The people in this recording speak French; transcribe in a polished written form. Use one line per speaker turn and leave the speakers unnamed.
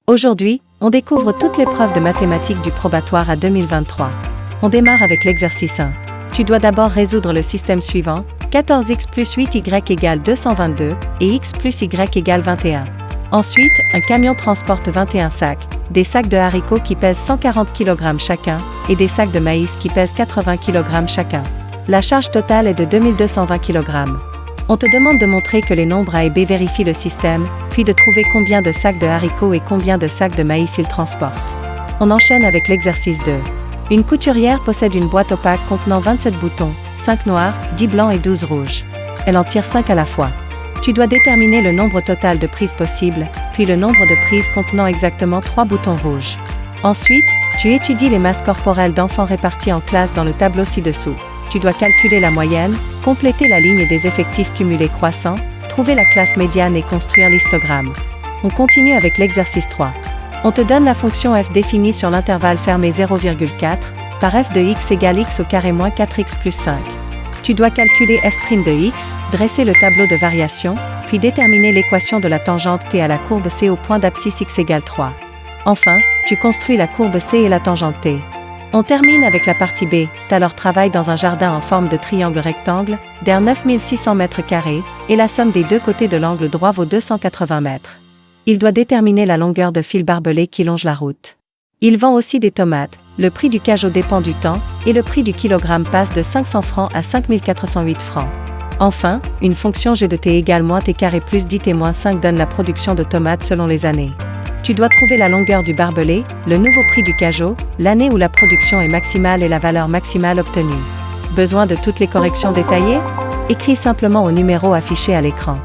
Aujourd'hui, on découvre toutes les preuves de mathématiques du probatoire à 2023. On démarre avec l'exercice 1. Tu dois d'abord résoudre le système suivant, 14x plus 8y égale 222, et x plus y égale 21. Ensuite, un camion transporte 21 sacs, des sacs de haricots qui pèsent 140 kg chacun, et des sacs de maïs qui pèsent 80 kg chacun. La charge totale est de 2220 kg. On te demande de montrer que les nombres A et B vérifient le système, puis de trouver combien de sacs de haricots et combien de sacs de maïs ils transportent. On enchaîne avec l'exercice 2. Une couturière possède une boîte opaque contenant 27 boutons, 5 noirs, 10 blancs et 12 rouges. Elle en tire 5 à la fois. Tu dois déterminer le nombre total de prises possibles, puis le nombre de prises contenant exactement 3 boutons rouges. Ensuite, tu étudies les masses corporelles d'enfants répartis en classes dans le tableau ci-dessous. Tu dois calculer la moyenne, compléter la ligne des effectifs cumulés croissants, trouver la classe médiane et construire l'histogramme. On continue avec l'exercice 3. On te donne la fonction f définie sur l'intervalle fermé 0,4, par f de x égale x au carré moins 4x plus 5. Tu dois calculer f' de x, dresser le tableau de variation, puis déterminer l'équation de la tangente t à la courbe c au point d'abscisse x égale 3. Enfin, tu construis la courbe c et la tangente t. On termine avec la partie B. Taylor travaille dans un jardin en forme de triangle rectangle, d'air 9600 m², et la somme des deux côtés de l'angle droit vaut 280 mètres. Il doit déterminer la longueur de fil barbelé qui longe la route. Il vend aussi des tomates, le prix du cajot dépend du temps, et le prix du kilogramme passe de 500 francs à 5408 francs. Enfin, une fonction g de t égale moins t carré plus 10t moins 5 donne la production de tomates selon les années. Tu dois trouver la longueur du barbelé, le nouveau prix du cajot, l'année où la production est maximale et la valeur maximale obtenue. Besoin de toutes les corrections détaillées? Écris simplement au numéro affiché à l'écran.